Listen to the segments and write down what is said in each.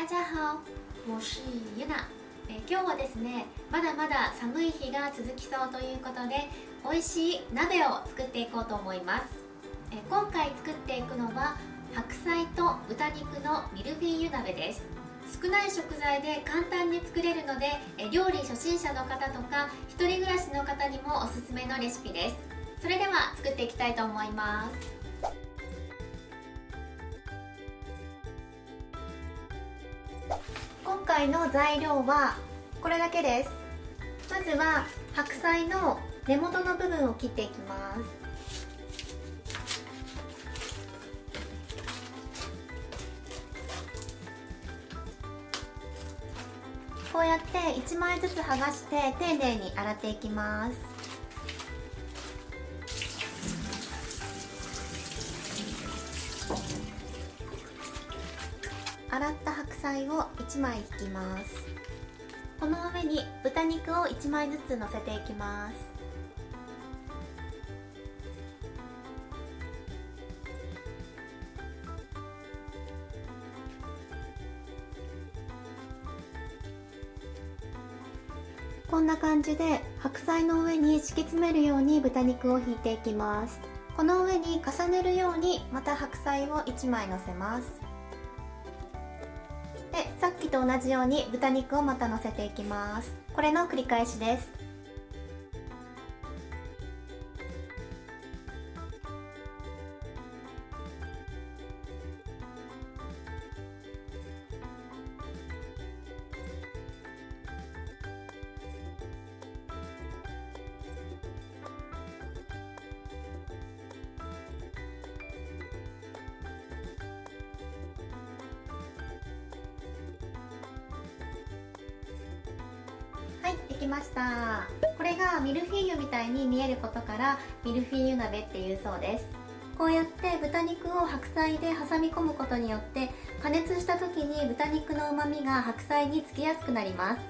大家好，我是ゆな。今日はですね、まだまだ寒い日が続きそうということで、美味しい鍋を作っていこうと思います。今回作っていくのは白菜と豚肉のミルフィーユ鍋です。少ない食材で簡単に作れるので、料理初心者の方とか一人暮らしの方にもおすすめのレシピです。それでは作っていきたいと思います。今回の材料はこれだけです。まずは白菜の根元の部分を切っていきます。こうやって1枚ずつ剥がして丁寧に洗っていきます。洗った白菜を1枚引きます。この上に豚肉を1枚ずつ乗せていきます。こんな感じで白菜の上に敷き詰めるように豚肉を引いていきます。この上に重ねるようにまた白菜を1枚乗せます。で、さっきと同じように豚肉をまた乗せていきます。これの繰り返しです。はい、できました。これがミルフィーユみたいに見えることからミルフィーユ鍋っていうそうです。こうやって豚肉を白菜で挟み込むことによって加熱した時に豚肉の旨味が白菜につきやすくなります。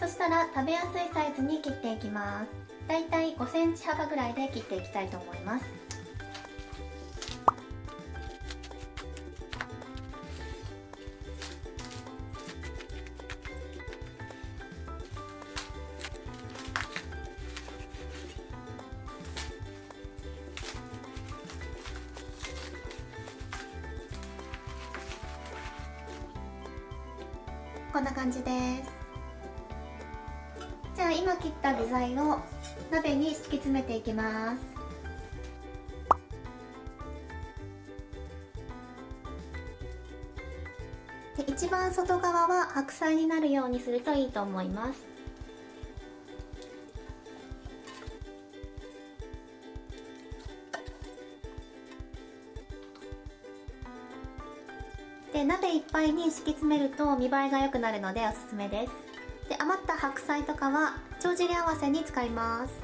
そしたら食べやすいサイズに切っていきます。だいたい5センチ幅ぐらいで切っていきたいと思います。こんな感じです。じゃあ今切った具材を鍋に敷き詰めていきます。で、一番外側は白菜になるようにするといいと思います。で、鍋いっぱいに敷き詰めると見栄えが良くなるのでおすすめです。で、余った白菜とかは帳尻合わせに使います。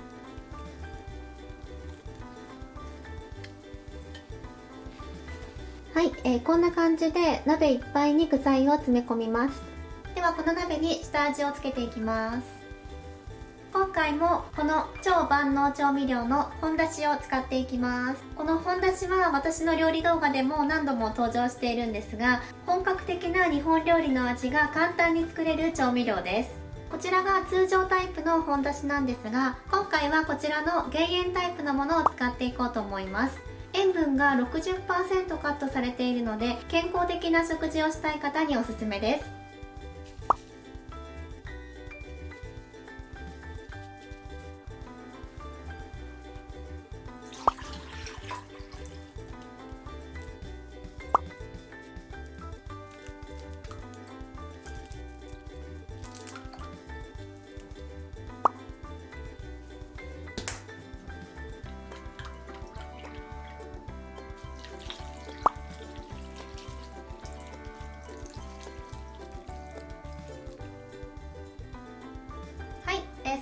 はい、こんな感じで鍋いっぱいに具材を詰め込みます。ではこの鍋に下味をつけていきます。今回もこの超万能調味料の本だしを使っていきます。この本だしは私の料理動画でも何度も登場しているんですが、本格的な日本料理の味が簡単に作れる調味料です。こちらが通常タイプの本だしなんですが、今回はこちらの減塩タイプのものを使っていこうと思います。塩分が 60% カットされているので、健康的な食事をしたい方におすすめです。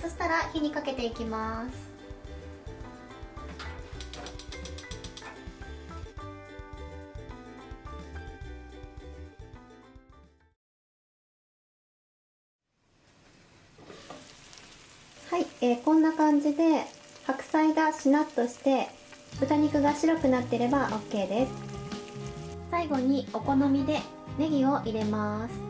そしたら火にかけていきます。はい、こんな感じで白菜がしなっとして豚肉が白くなっていれば OK です。最後にお好みでネギを入れます。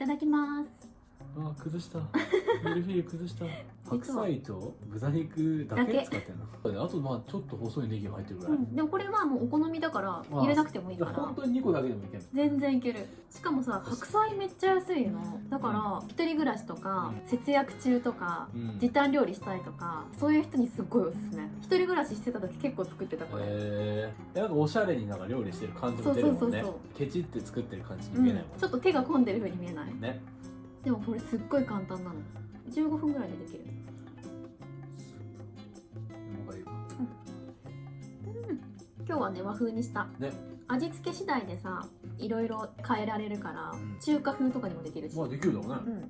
ただきます。あ、崩した。ミルフィーユ崩した。白菜と豚肉だけ使ってんの。あとまあちょっと細いネギが入ってるぐらい。でもこれはもうお好みだから入れなくてもいいから。本当に2個だけでもいける。全然いける。しかもさ、白菜めっちゃ安いの。だから一人暮らしとか節約中とか時短料理したいとか、そういう人にすっごいおすすめ。一人暮らししてた時結構作ってたこれ。なんかおしゃれになんか料理してる感じも出るもんね。ケチって作ってる感じに見えないもんね。ちょっと手が込んでる風に見えないね。でもこれすっごい簡単なの。15分ぐらいでできる。今日はね和風にした、ね、味付け次第でさいろいろ変えられるから、中華風とかにもできるし。まあできるだろうね、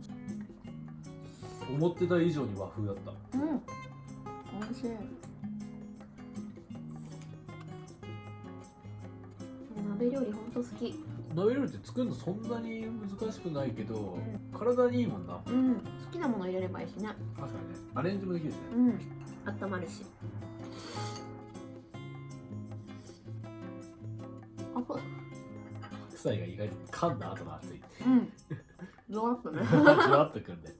思ってた以上に和風だった。美味しい。鍋料理ほんと好き。鍋料理って作るのそんなに難しくないけど、体にいいもんな。好きなもの入れればいいしね。確かにね、アレンジもできるしね。温まるし。白菜が意外と噛んだ後が熱い。ジュワッとね。ジュワッとくんで。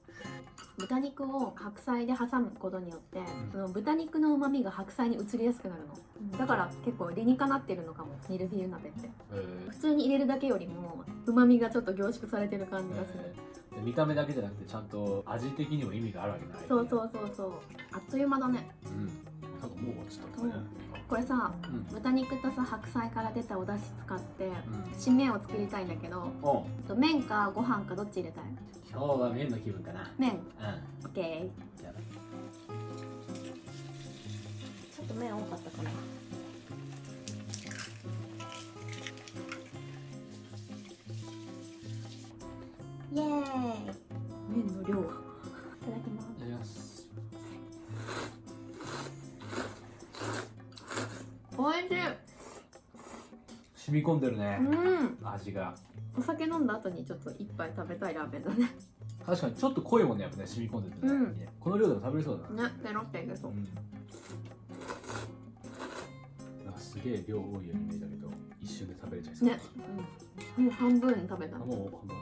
豚肉を白菜で挟むことによって、その豚肉の旨味が白菜に移りやすくなるの。だから結構理にかなってるのかも、ミルフィーユ鍋って。普通に入れるだけよりも旨味がちょっと凝縮されてる感じがする。見た目だけじゃなくてちゃんと味的にも意味があるわけない。そうあっという間だね。なんかもうちょっとね。これさ、豚肉とさ白菜から出たお出汁使って締めを作りたいんだけど、麺かご飯かどっち入れたい？今日は麺の気分かな。麺。オッケー。ちょっと麺多かったかな。イエーイ。麺の量。いただきます。おいしい。染み込んでるね。味が。お酒飲んだ後にちょっと一杯食べたいラーメンだね。確かにちょっと濃いもんね、やっぱね、染み込んでてね。この量でも食べれそうだな。ね、ペロっていけそう。なんかすげえ量多いように見えたけど、一瞬で食べれちゃいそう。ね、もう半分食べた。もう半分。